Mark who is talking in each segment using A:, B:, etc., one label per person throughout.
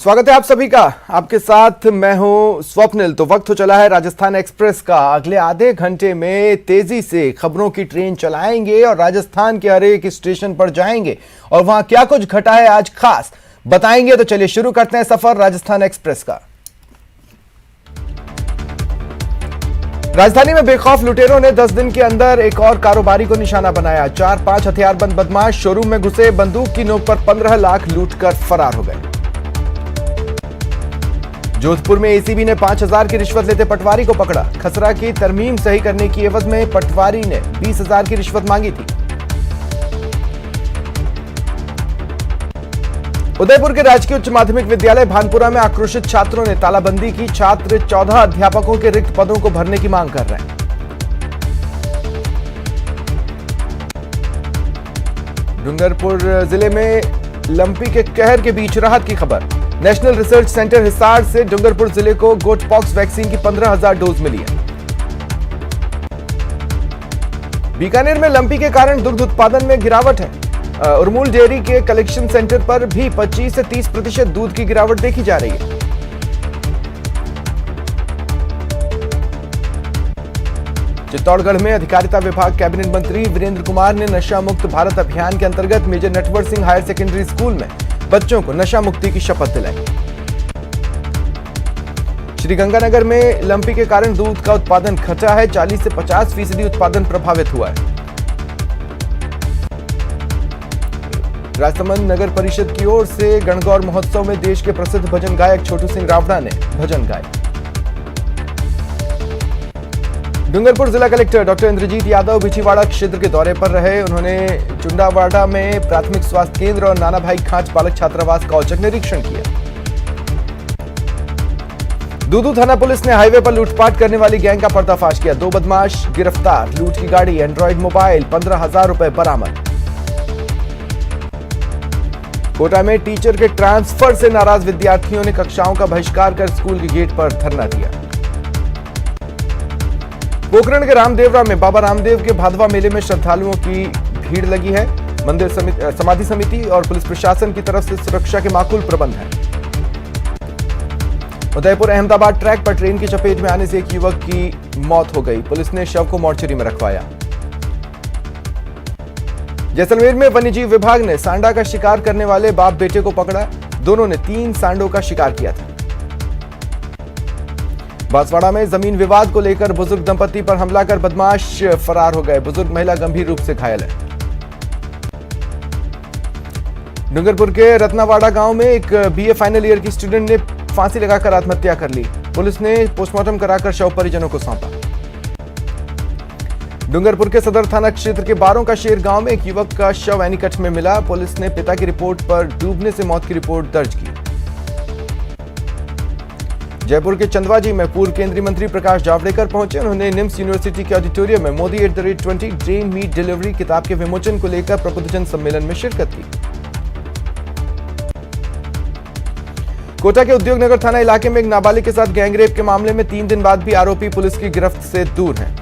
A: स्वागत है आप सभी का। आपके साथ मैं हूं स्वप्निल। तो वक्त हो चला है राजस्थान एक्सप्रेस का। अगले आधे घंटे में तेजी से खबरों की ट्रेन चलाएंगे और राजस्थान के हर एक स्टेशन पर जाएंगे और वहां क्या कुछ घटा है आज खास बताएंगे। तो चलिए शुरू करते हैं सफर राजस्थान एक्सप्रेस का। राजधानी में बेखौफ लुटेरों ने 10 दिन के अंदर एक और कारोबारी को निशाना बनाया। 4-5 हथियारबंद बदमाश शोरूम में घुसे, बंदूक की नोक पर 15 लाख लूटकर फरार हो गए। जोधपुर में एसीबी ने 5,000 की रिश्वत लेते पटवारी को पकड़ा। खसरा की तरमीम सही करने की एवज में पटवारी ने 20,000 की रिश्वत मांगी थी। उदयपुर के राजकीय उच्च माध्यमिक विद्यालय भानपुरा में आक्रोशित छात्रों ने तालाबंदी की। छात्र 14 अध्यापकों के रिक्त पदों को भरने की मांग कर रहे हैं। डूंगरपुर जिले में लंपी के कहर के बीच राहत की खबर। नेशनल रिसर्च सेंटर हिसार से डूंगरपुर जिले को गोट पॉक्स वैक्सीन की 15,000 डोज मिली है। बीकानेर में लंपी के कारण दुग्ध उत्पादन में गिरावट है। उरमूल डेयरी के कलेक्शन सेंटर पर भी 25 से 30% दूध की गिरावट देखी जा रही है। चित्तौड़गढ़ में अधिकारिता विभाग कैबिनेट मंत्री वीरेंद्र कुमार ने नशा मुक्त भारत अभियान के अंतर्गत major Natwar Singh higher secondary school में बच्चों को नशा मुक्ति की शपथ दिलाई। श्रीगंगानगर में लंपी के कारण दूध का उत्पादन घटा है। 40 से 50% उत्पादन प्रभावित हुआ है। राजसमंद नगर परिषद की ओर से गणगौर महोत्सव में देश के प्रसिद्ध भजन गायक छोटू सिंह रावड़ा ने भजन गाए। डूंगरपुर जिला कलेक्टर डॉक्टर इंद्रजीत यादव बिछीवाड़ा क्षेत्र के दौरे पर रहे। उन्होंने चुंडावाड़ा में प्राथमिक स्वास्थ्य केंद्र और नाना भाई खांच बालक छात्रावास का औचक निरीक्षण किया। दूदू थाना पुलिस ने हाईवे पर लूटपाट करने वाली गैंग का पर्दाफाश किया। 2 बदमाश गिरफ्तार। लूट की गाड़ी, एंड्रॉइड मोबाइल, 15,000 रुपए बरामद। कोटा में टीचर के ट्रांसफर से नाराज विद्यार्थियों ने कक्षाओं का बहिष्कार कर स्कूल के गेट पर धरना दिया। पोखरण के रामदेवरा में बाबा रामदेव के भादवा मेले में श्रद्धालुओं की भीड़ लगी है। मंदिर समाधि समिति और पुलिस प्रशासन की तरफ से सुरक्षा के माकूल प्रबंध हैं। उदयपुर अहमदाबाद ट्रैक पर ट्रेन की चपेट में आने से एक युवक की मौत हो गई। पुलिस ने शव को मोर्चरी में रखवाया। जैसलमेर में वन्यजीव विभाग ने सांडा का शिकार करने वाले बाप बेटे को पकड़ा। दोनों ने 3 सांडों का शिकार किया था। बांसवाड़ा में जमीन विवाद को लेकर बुजुर्ग दंपति पर हमला कर बदमाश फरार हो गए। बुजुर्ग महिला गंभीर रूप से घायल है। डूंगरपुर के रत्नावाड़ा गांव में एक बीए फाइनल ईयर की स्टूडेंट ने फांसी लगाकर आत्महत्या कर ली। पुलिस ने पोस्टमार्टम कराकर शव परिजनों को सौंपा। डूंगरपुर के सदर थाना क्षेत्र के बारों का शेर गांव में एक युवक का शव एनीकट में मिला। पुलिस ने पिता की रिपोर्ट पर डूबने से मौत की रिपोर्ट दर्ज की। जयपुर के चंदवाजी में पूर्व केंद्रीय मंत्री प्रकाश जावड़ेकर पहुंचे। उन्होंने निम्स यूनिवर्सिटी के ऑडिटोरियम में मोदी @20 ड्रीम मीट डिलीवरी किताब के विमोचन को लेकर प्रबुद्धजन सम्मेलन में शिरकत की। कोटा के उद्योग नगर थाना इलाके में एक नाबालिग के साथ गैंगरेप के मामले में 3 दिन बाद भी आरोपी पुलिस की गिरफ्त से दूर हैं।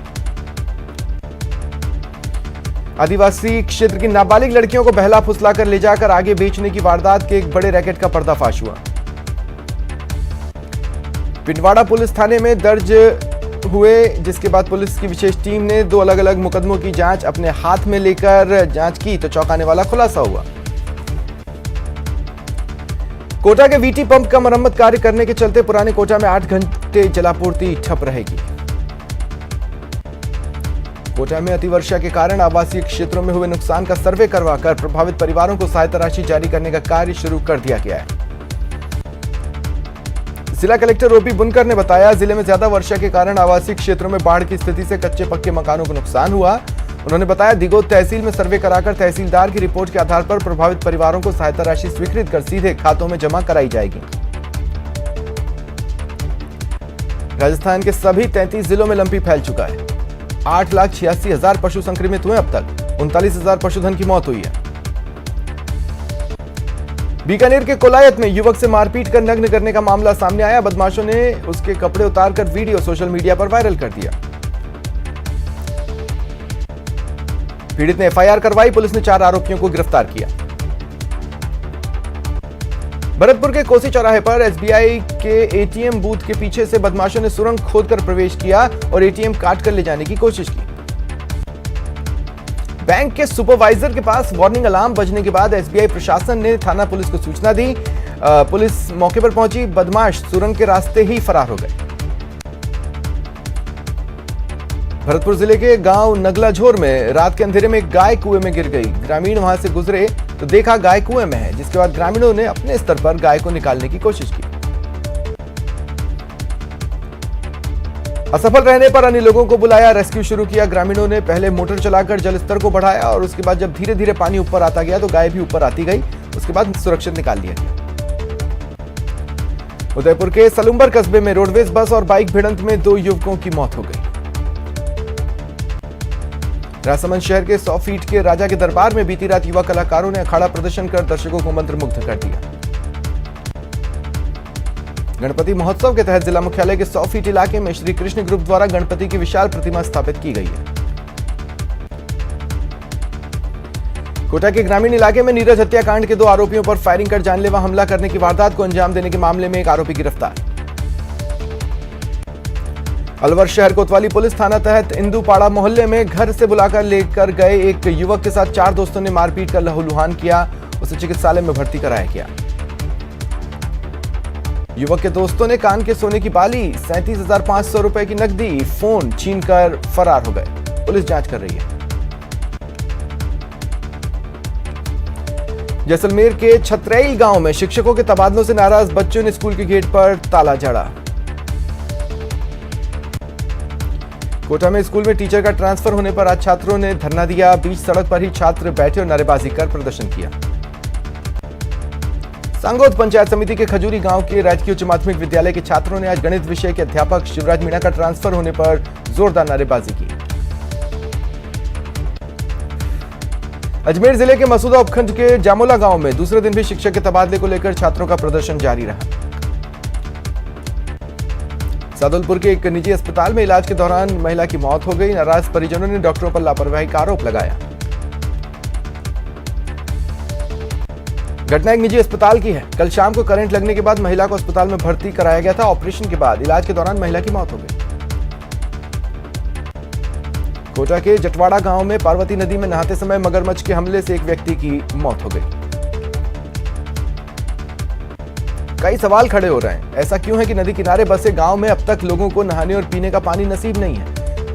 A: आदिवासी क्षेत्र की नाबालिग लड़कियों को बहला फुसलाकर ले जाकर आगे बेचने की वारदात के एक बड़े रैकेट का पर्दाफाश हुआ। पिंडवाड़ा पुलिस थाने में दर्ज हुए, जिसके बाद पुलिस की विशेष टीम ने 2 अलग अलग मुकदमों की जांच अपने हाथ में लेकर जांच की तो चौंकाने वाला खुलासा हुआ। कोटा के वीटी पंप का मरम्मत कार्य करने के चलते पुराने कोटा में 8 घंटे जलापूर्ति ठप रहेगी। कोटा में अतिवर्षा के कारण आवासीय क्षेत्रों में हुए नुकसान का सर्वे करवाकर प्रभावित परिवारों को सहायता राशि जारी करने का कार्य शुरू कर दिया गया है। जिला कलेक्टर ओपी बुनकर ने बताया, जिले में ज्यादा वर्षा के कारण आवासीय क्षेत्रों में बाढ़ की स्थिति से कच्चे पक्के मकानों को नुकसान हुआ। उन्होंने बताया, दिगोद तहसील में सर्वे कराकर तहसीलदार की रिपोर्ट के आधार पर प्रभावित परिवारों को सहायता राशि स्वीकृत कर सीधे खातों में जमा कराई जाएगी। राजस्थान के सभी 33 जिलों में लंपी फैल चुका है। 8,86,000 पशु संक्रमित हुए। अब तक 39,000 पशुधन की मौत हुई है। बीकानेर के कोलायत में युवक से मारपीट कर नग्न करने का मामला सामने आया। बदमाशों ने उसके कपड़े उतारकर वीडियो सोशल मीडिया पर वायरल कर दिया। पीड़ित ने एफआईआर करवाई। पुलिस ने 4 आरोपियों को गिरफ्तार किया। भरतपुर के कोसी चौराहे पर एसबीआई के एटीएम बूथ के पीछे से बदमाशों ने सुरंग खोदकर प्रवेश किया और एटीएम काट कर ले जाने की कोशिश की। बैंक के सुपरवाइजर के पास वार्निंग अलार्म बजने के बाद एसबीआई प्रशासन ने थाना पुलिस को सूचना दी। पुलिस मौके पर पहुंची, बदमाश सुरंग के रास्ते ही फरार हो गए। भरतपुर जिले के गांव नगलाझोर में रात के अंधेरे में गाय कुएं में गिर गई। ग्रामीण वहां से गुजरे तो देखा गाय कुएं में है, जिसके बाद ग्रामीणों ने अपने स्तर पर गाय को निकालने की कोशिश की। असफल रहने पर अन्य लोगों को बुलाया, रेस्क्यू शुरू किया। ग्रामीणों ने पहले मोटर चलाकर जल स्तर को बढ़ाया और उसके बाद जब धीरे धीरे पानी ऊपर आता गया तो गाय भी ऊपर आती गई। उसके बाद सुरक्षित निकाल लिया गया। उदयपुर के सलुम्बर कस्बे में रोडवेज बस और बाइक भिड़ंत में 2 युवकों की मौत हो गई। राजसमंद शहर के 100 फीट के राजा के दरबार में बीती रात युवा कलाकारों ने अखाड़ा प्रदर्शन कर दर्शकों को मंत्रमुग्ध कर दिया। गणपति महोत्सव के तहत जिला मुख्यालय के 100 फीट इलाके में श्री कृष्ण ग्रुप द्वारा गणपति की विशाल प्रतिमा स्थापित की गई है। कोटा के ग्रामीण इलाके में नीरज हत्याकांड के 2 आरोपियों पर फायरिंग कर जानलेवा हमला करने की वारदात को अंजाम देने के मामले में एक आरोपी गिरफ्तार। अलवर शहर कोतवाली पुलिस थाना तहत इंदुपाड़ा मोहल्ले में घर से बुलाकर लेकर गए एक युवक के साथ 4 दोस्तों ने मारपीट कर लहूलुहान किया। उसे चिकित्सालय में भर्ती कराया गया। युवक के दोस्तों ने कान के सोने की बाली, 37,500 रुपए की नकदी, फोन छीनकर फरार हो गए। पुलिस जांच कर रही है। जैसलमेर के छतरैल गांव में शिक्षकों के तबादलों से नाराज बच्चों ने स्कूल के गेट पर ताला जड़ा। कोटा में स्कूल में टीचर का ट्रांसफर होने पर आज छात्रों ने धरना दिया। बीच सड़क पर ही छात्र बैठे और नारेबाजी कर प्रदर्शन किया। सांगोद पंचायत समिति के खजूरी गांव के राजकीय उच्च माध्यमिक विद्यालय के छात्रों ने आज गणित विषय के अध्यापक शिवराज मीणा का ट्रांसफर होने पर जोरदार नारेबाजी की। अजमेर जिले के मसूदा उपखंड के जामोला गांव में दूसरे दिन भी शिक्षक के तबादले को लेकर छात्रों का प्रदर्शन जारी रहा। सादुलपुर के एक निजी अस्पताल में इलाज के दौरान महिला की मौत हो गई। नाराज परिजनों ने डॉक्टरों पर लापरवाही का आरोप लगाया। घटना एक निजी अस्पताल की है। कल शाम को करंट लगने के बाद महिला को अस्पताल में भर्ती कराया गया था। ऑपरेशन के बाद इलाज के दौरान महिला की मौत हो गई। कोटा के जटवाड़ा गांव में पार्वती नदी में नहाते समय मगरमच्छ के हमले से एक व्यक्ति की मौत हो गई। कई सवाल खड़े हो रहे हैं। ऐसा क्यों है कि नदी किनारे बसे गांव में अब तक लोगों को नहाने और पीने का पानी नसीब नहीं है?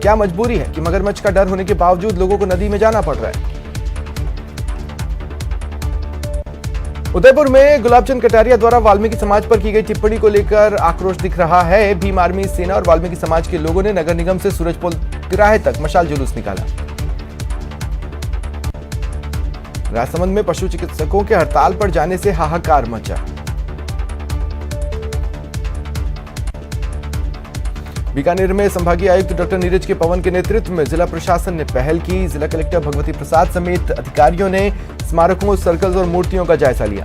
A: क्या मजबूरी है कि मगरमच्छ का डर होने के बावजूद लोगों को नदी में जाना पड़ रहा है? उदयपुर में गुलाबचंद कटारिया द्वारा वाल्मीकि समाज पर की गई टिप्पणी को लेकर आक्रोश दिख रहा है। भीम आर्मी, सेना और वाल्मीकि समाज के लोगों ने नगर निगम से सूरजपोल तिराहे तक मशाल जुलूस निकाला। राजसमंद में पशु चिकित्सकों के हड़ताल पर जाने से हाहाकार मचा। बीकानेर में संभागीय आयुक्त डॉक्टर नीरज के पवन के नेतृत्व में जिला प्रशासन ने पहल की। जिला कलेक्टर भगवती प्रसाद समेत अधिकारियों ने स्मारकों, सर्कल्स और मूर्तियों का जायजा लिया।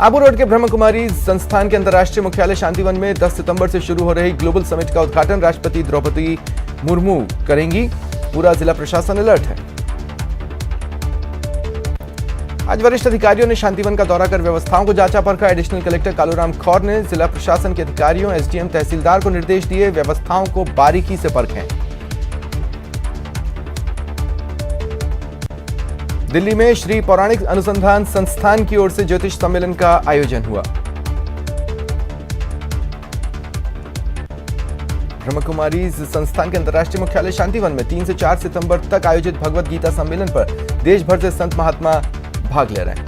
A: आबू रोड के ब्रह्म कुमारी संस्थान के अंतर्राष्ट्रीय मुख्यालय शांतिवन में 10 सितंबर से शुरू हो रही ग्लोबल समिट का उद्घाटन राष्ट्रपति द्रौपदी मुर्मू करेंगी। पूरा जिला प्रशासन अलर्ट है। आज वरिष्ठ अधिकारियों ने शांतिवन का दौरा कर व्यवस्थाओं को जांचा परखा। एडिशनल कलेक्टर कालूराम खौर ने जिला प्रशासन के अधिकारियों, एसडीएम, तहसीलदार को निर्देश दिए व्यवस्थाओं को बारीकी से परखें। दिल्ली में श्री पौराणिक अनुसंधान संस्थान की ओर से ज्योतिष सम्मेलन का आयोजन हुआ। ब्रह्मकुमारी संस्थान के अंतर्राष्ट्रीय मुख्यालय शांतिवन में 3 से 4 सितंबर तक आयोजित भगवत गीता सम्मेलन पर देश भर से संत महात्मा भाग ले रहे हैं।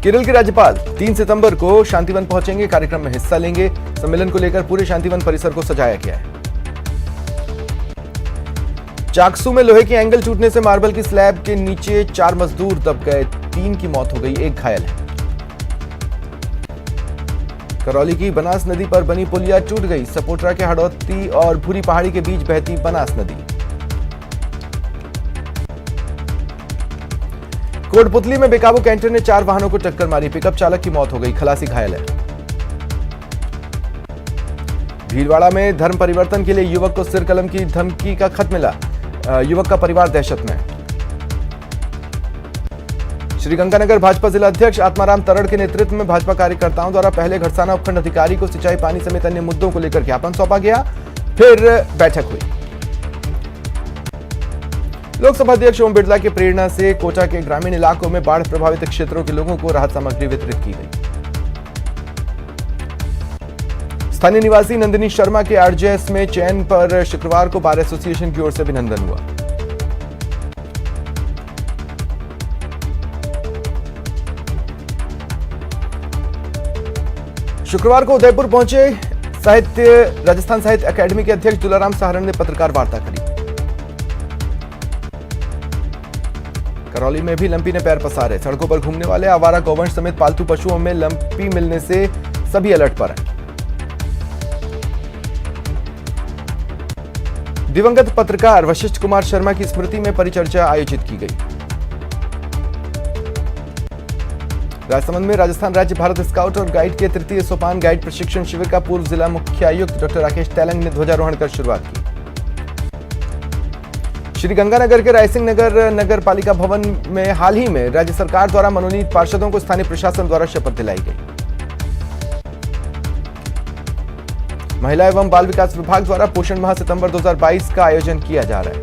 A: केरल के राज्यपाल 3 सितंबर को शांतिवन पहुंचेंगे, कार्यक्रम में हिस्सा लेंगे। सम्मेलन को लेकर पूरे शांतिवन परिसर को सजाया गया है। चाकसू में लोहे की एंगल टूटने से मार्बल की स्लैब के नीचे 4 मजदूर दब गए। 3 की मौत हो गई, 1 घायल है। करौली की बनास नदी पर बनी पुलिया टूट गई। सपोटरा के हड़ौती और भूरी पहाड़ी के बीच बहती बनास नदी। कोटपुतली में बेकाबू कैंटर ने 4 वाहनों को टक्कर मारी। पिकअप चालक की मौत हो गई, खलासी घायल है। भीलवाड़ा में धर्म परिवर्तन के लिए युवक को सिर कलम की धमकी का खत मिला। युवक का परिवार दहशत में। श्रीगंगानगर भाजपा जिला अध्यक्ष आत्माराम तरड़ के नेतृत्व में भाजपा कार्यकर्ताओं द्वारा पहले घड़साना उपखंड अधिकारी को सिंचाई पानी समेत अन्य मुद्दों को लेकर ज्ञापन सौंपा गया। फिर बैठक हुई। लोकसभा अध्यक्ष ओम बिरला की प्रेरणा से कोटा के ग्रामीण इलाकों में बाढ़ प्रभावित क्षेत्रों के लोगों को राहत सामग्री वितरित की गई। स्थानीय निवासी नंदिनी शर्मा के आरजेएस में चयन पर शुक्रवार को बार एसोसिएशन की ओर से अभिनंदन हुआ। शुक्रवार को उदयपुर पहुंचे राजस्थान साहित्य अकादमी के अध्यक्ष दुलाराम सहारण ने पत्रकार वार्ता करी। करौली में भी लंपी ने पैर पसारे। सड़कों पर घूमने वाले आवारा गौवंश समेत पालतू पशुओं में लंपी मिलने से सभी अलर्ट पर हैं। दिवंगत पत्रकार वशिष्ठ कुमार शर्मा की स्मृति में परिचर्चा आयोजित की गई। राजसमंद में राजस्थान राज्य भारत स्काउट और गाइड के तृतीय सोपान गाइड प्रशिक्षण शिविर का पूर्व जिला मुख्य आयुक्त डॉक्टर राकेश तैलंग ने ध्वजारोहण कर शुरुआत की। श्रीगंगानगर के रायसिंह नगर नगर पालिका भवन में हाल ही में राज्य सरकार द्वारा मनोनीत पार्षदों को स्थानीय प्रशासन द्वारा शपथ दिलाई गई। महिला एवं बाल विकास विभाग द्वारा पोषण माह सितंबर 2022 का आयोजन किया जा रहा है।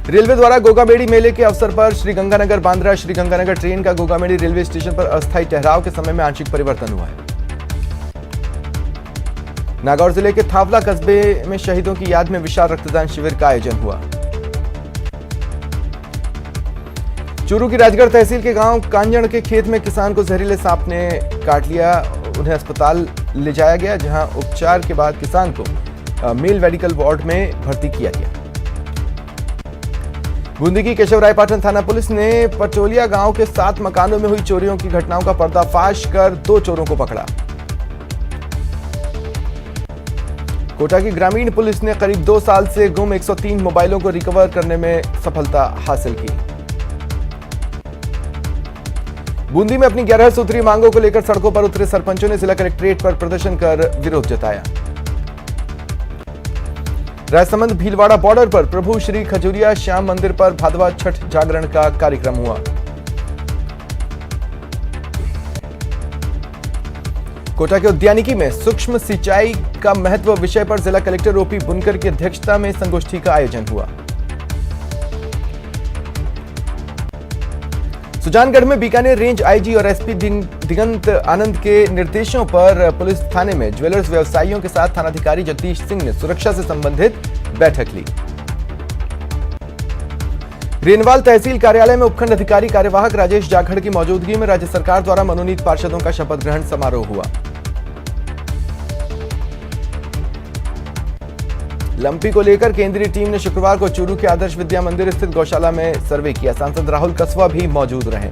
A: रेलवे द्वारा गोगामेड़ी मेले के अवसर पर श्रीगंगानगर बांद्रा श्रीगंगानगर ट्रेन का गोगामेड़ी रेलवे स्टेशन पर अस्थायी ठहराव के समय में आंशिक परिवर्तन हुआ है। नागौर जिले के थावला कस्बे में शहीदों की याद में विशाल रक्तदान शिविर का आयोजन हुआ। चूरू की राजगढ़ तहसील के गांव कांजण के खेत में किसान को जहरीले सांप ने काट लिया। उन्हें अस्पताल ले जाया गया, जहां उपचार के बाद किसान को मेल मेडिकल वार्ड में भर्ती किया गया। बूंदी की केशवरायपाटन थाना पुलिस ने पटोलिया गांव के 7 मकानों में हुई चोरियों की घटनाओं का पर्दाफाश कर 2 चोरों को पकड़ा। कोटा की ग्रामीण पुलिस ने करीब 2 साल से गुम 103 मोबाइलों को रिकवर करने में सफलता हासिल की। बूंदी में अपनी 11 सूत्री मांगों को लेकर सड़कों पर उतरे सरपंचों ने जिला कलेक्ट्रेट पर प्रदर्शन कर विरोध जताया। राजसमंद भीलवाड़ा बॉर्डर पर प्रभु श्री खजूरिया श्याम मंदिर पर भादवा छठ जागरण का कार्यक्रम हुआ। कोटा के उद्यानिकी में सूक्ष्म सिंचाई का महत्व विषय पर जिला कलेक्टर ओपी बुनकर की अध्यक्षता में संगोष्ठी का आयोजन हुआ। सुजानगढ़ में बीकानेर रेंज आईजी और एसपी दिगंत आनंद के निर्देशों पर पुलिस थाने में ज्वेलर्स व्यवसायियों के साथ थानाधिकारी जगदीश सिंह ने सुरक्षा से संबंधित बैठक ली। रेनवाल तहसील कार्यालय में उपखंड अधिकारी कार्यवाहक राजेश जाखड़ की मौजूदगी में राज्य सरकार द्वारा मनोनीत पार्षदों का शपथ ग्रहण समारोह हुआ। लंपी को लेकर केंद्रीय टीम ने शुक्रवार को चूरू के आदर्श विद्या मंदिर स्थित गौशाला में सर्वे किया। सांसद राहुल कसवा भी मौजूद रहे।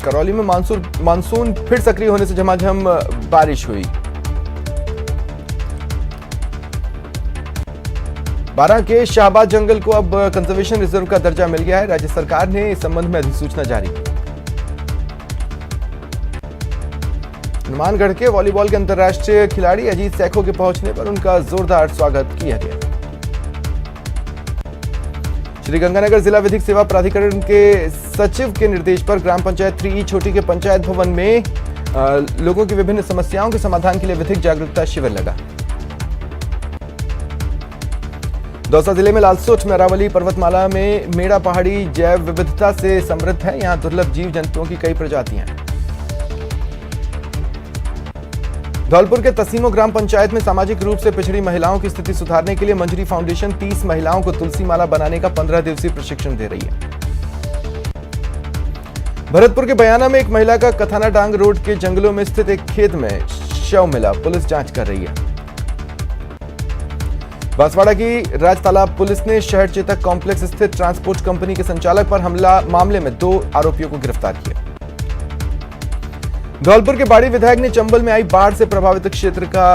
A: करौली में मानसून फिर सक्रिय होने से झमाझम बारिश हुई। बारां के शाहबाद जंगल को अब कंजर्वेशन रिजर्व का दर्जा मिल गया है। राज्य सरकार ने इस संबंध में अधिसूचना जारी की। हनुमानगढ़ के वॉलीबॉल के अंतर्राष्ट्रीय खिलाड़ी अजीत सैखो के पहुंचने पर उनका जोरदार स्वागत किया गया। श्रीगंगानगर जिला विधिक सेवा प्राधिकरण के सचिव के निर्देश पर ग्राम पंचायत 3E छोटी के पंचायत भवन में लोगों की विभिन्न समस्याओं के समाधान के लिए विधिक जागरूकता शिविर लगा। दौसा जिले में लालसोट में अरावली पर्वतमाला में मेड़ा पहाड़ी जैव विविधता से समृद्ध है। यहां दुर्लभ जीव जंतुओं की कई प्रजातियां हैं। धौलपुर के तसीमो ग्राम पंचायत में सामाजिक रूप से पिछड़ी महिलाओं की स्थिति सुधारने के लिए मंजरी फाउंडेशन 30 महिलाओं को तुलसी माला बनाने का 15 दिवसीय प्रशिक्षण दे रही है। भरतपुर के बयाना में एक महिला का कथाना डांग रोड के जंगलों में स्थित एक खेत में शव मिला। पुलिस जांच कर रही है। बांसवाड़ा की राजतालाब पुलिस ने शहर चेतक कॉम्प्लेक्स स्थित ट्रांसपोर्ट कंपनी के संचालक पर हमला मामले में 2 आरोपियों को गिरफ्तार किया। धौलपुर के बाड़ी विधायक ने चंबल में आई बाढ़ से प्रभावित क्षेत्र का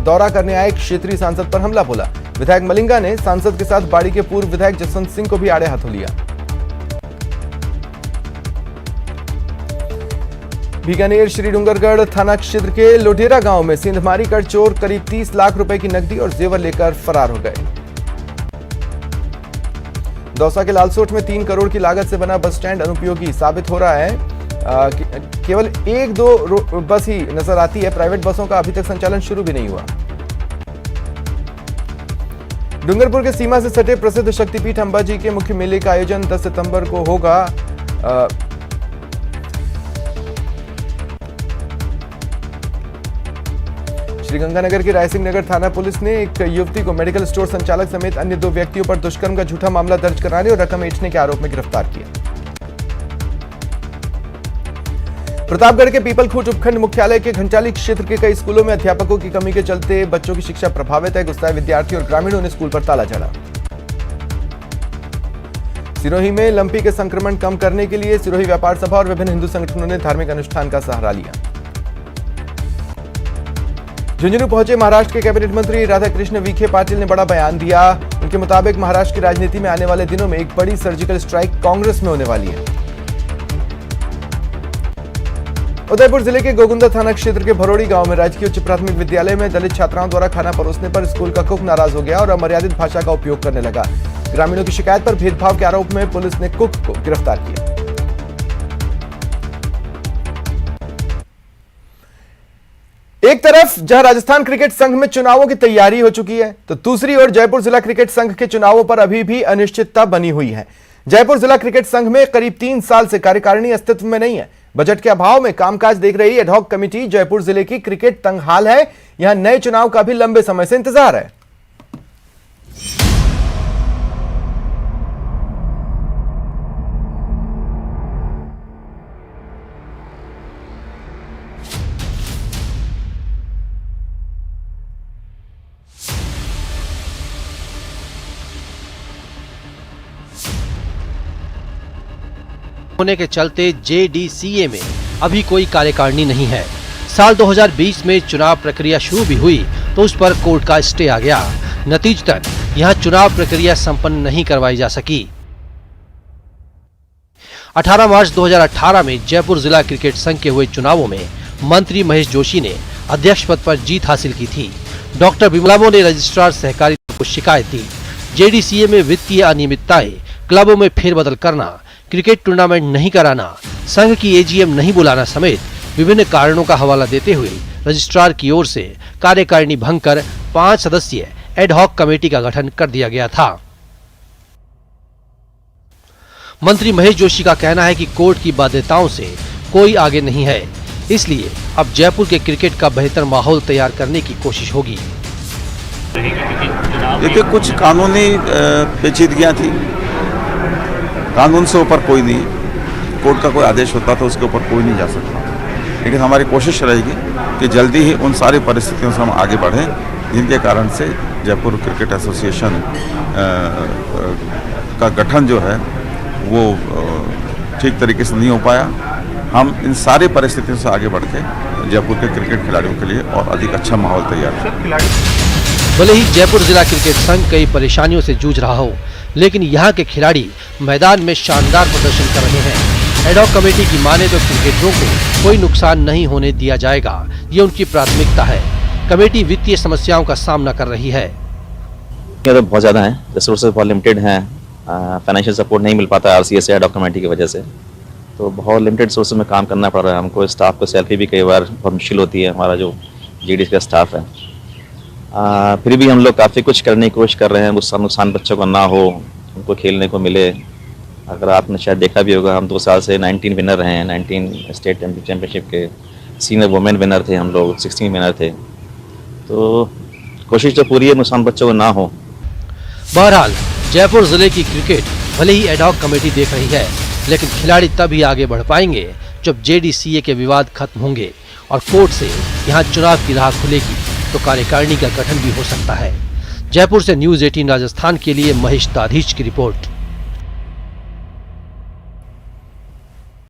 A: दौरा करने आए क्षेत्रीय सांसद पर हमला बोला। विधायक मलिंगा ने सांसद के साथ बाड़ी के पूर्व विधायक जसवंत सिंह को भी आड़े हाथों लिया। बीकानेर श्री डूंगरगढ़ थाना क्षेत्र के लोढेरा गांव में सेंधमारी कर चोर करीब 30 लाख रुपए की नकदी और जेवर लेकर फरार हो गए। दौसा के लालसोट में 3 करोड़ की लागत से बना बस स्टैंड अनुपयोगी साबित हो रहा है। केवल 1-2 बस ही नजर आती है। प्राइवेट बसों का अभी तक संचालन शुरू भी नहीं हुआ। डूंगरपुर के सीमा से सटे प्रसिद्ध शक्तिपीठ अंबाजी के मुख्य मेले का आयोजन 10 सितंबर को होगा। श्रीगंगानगर के रायसिंह नगर थाना पुलिस ने एक युवती को मेडिकल स्टोर संचालक समेत अन्य 2 व्यक्तियों पर दुष्कर्म का झूठा मामला दर्ज कराने और रकम ऐंठने के आरोप में गिरफ्तार किया। प्रतापगढ़ के पीपलखूट उपखंड मुख्यालय के घंटाली क्षेत्र के कई स्कूलों में अध्यापकों की कमी के चलते बच्चों की शिक्षा प्रभावित है। गुस्साए विद्यार्थी और ग्रामीणों ने स्कूल पर ताला जड़ा। सिरोही में लंपी के संक्रमण कम करने के लिए सिरोही व्यापार सभा और विभिन्न हिंदू संगठनों ने धार्मिक अनुष्ठान का सहारा लिया। झुंझुनू पहुंचे महाराष्ट्र के कैबिनेट मंत्री राधाकृष्ण विखे पाटिल ने बड़ा बयान दिया। उनके मुताबिक महाराष्ट्र की राजनीति में आने वाले दिनों में एक बड़ी सर्जिकल स्ट्राइक कांग्रेस में होने वाली है। उदयपुर जिले के गोगुंदा थाना क्षेत्र के भरोड़ी गांव में राजकीय उच्च प्राथमिक विद्यालय में दलित छात्राओं द्वारा खाना परोसने पर स्कूल का कुक नाराज हो गया और अमर्यादित भाषा का उपयोग करने लगा। ग्रामीणों की शिकायत पर भेदभाव के आरोप में पुलिस ने कुक को गिरफ्तार किया। एक तरफ जहां राजस्थान क्रिकेट संघ में चुनावों की तैयारी हो चुकी है, तो दूसरी ओर जयपुर जिला क्रिकेट संघ के चुनावों पर अभी भी अनिश्चितता बनी हुई है। जयपुर जिला क्रिकेट संघ में करीब 3 साल से कार्यकारिणी अस्तित्व में नहीं है। बजट के अभाव में कामकाज देख रही एडहॉक कमेटी जयपुर जिले की क्रिकेट तंगहाल है। यहां नए चुनाव का भी लंबे समय से इंतजार है।
B: होने के चलते जेडीसीए में अभी कोई कार्यकारिणी नहीं है। साल 2020 में चुनाव प्रक्रिया शुरू भी हुई तो उस पर कोर्ट का स्टे आ गया। नतीजतन यहां चुनाव प्रक्रिया संपन्न नहीं करवाई जा सकी। 18 मार्च 2018 में जयपुर जिला क्रिकेट संघ के हुए चुनावों में मंत्री महेश जोशी ने अध्यक्ष पद पर जीत हासिल की थी। डॉक्टर बिमलामो ने रजिस्ट्रार सहकारिता को शिकायत दी। जेडीसीए में वित्तीय अनियमितताएं, क्लबों में फेरबदल करना, क्रिकेट टूर्नामेंट नहीं कराना, संघ की एजीएम नहीं बुलाना समेत विभिन्न कारणों का हवाला देते हुए रजिस्ट्रार की ओर से कार्यकारिणी भंग कर 5 सदस्यीय एडहॉक कमेटी का गठन कर दिया गया था। मंत्री महेश जोशी का कहना है कि कोर्ट की बाध्यताओं से कोई आगे नहीं है, इसलिए अब जयपुर के क्रिकेट का बेहतर माहौल तैयार करने की कोशिश होगी।
C: देखिए, कुछ कानूनी पेचीदगियां थी, कानून से ऊपर कोई नहीं। कोर्ट का कोई आदेश होता तो उसके ऊपर कोई नहीं जा सकता, लेकिन हमारी कोशिश रहेगी कि जल्दी ही उन सारी परिस्थितियों से हम आगे बढ़ें जिनके कारण से जयपुर क्रिकेट एसोसिएशन का गठन जो है वो ठीक तरीके से नहीं हो पाया। हम इन सारी परिस्थितियों से आगे बढ़ के जयपुर के क्रिकेट खिलाड़ियों के लिए और अधिक अच्छा माहौल तैयार करें।
B: भले ही जयपुर जिला क्रिकेट संघ कई परेशानियों से जूझ रहा हो, लेकिन यहाँ के खिलाड़ी मैदान में शानदार प्रदर्शन कर रहे हैं। एडहॉक कमेटी की माने तो क्रिकेटरों को कोई नुकसान नहीं होने दिया जाएगा, ये उनकी प्राथमिकता है। कमेटी वित्तीय समस्याओं का सामना कर रही है।
D: ये तो बहुत ज़्यादा है, रिसोर्सेज बहुत लिमिटेड हैं, फाइनेंशियल सपोर्ट नहीं मिल पाता आरसीएस एडहॉक कमेटी की वजह से, तो बहुत लिमिटेड सोर्सेज में काम करना पड़ रहा है हमको। स्टाफ को सैलरी भी कई बार बहुत मुश्किल होती है, हमारा जो जीडीसी का स्टाफ है। फिर भी हम लोग काफ़ी कुछ करने की कोशिश कर रहे हैं, उसका नुकसान बच्चों को ना हो, उनको खेलने को मिले। अगर आपने शायद देखा भी होगा, हम 2 साल से 19 विनर रहे हैं, 19 स्टेट चैम्पियनशिप के। सीनियर वुमेन विनर थे हम लोग, 16 विनर थे, तो कोशिश तो पूरी है नुकसान बच्चों को ना हो।
B: बहरहाल जयपुर जिले की क्रिकेट भले ही एडहॉक कमेटी देख रही है, लेकिन खिलाड़ी तभी आगे बढ़ पाएंगे जब जेडीसीए के विवाद खत्म होंगे और कोर्ट से यहाँ चुनाव की राह खुलेगी, तो कार्यकारिणी का गठन भी हो सकता है। जयपुर से न्यूज़ 18 राजस्थान के लिए महेश दाधीच की रिपोर्ट।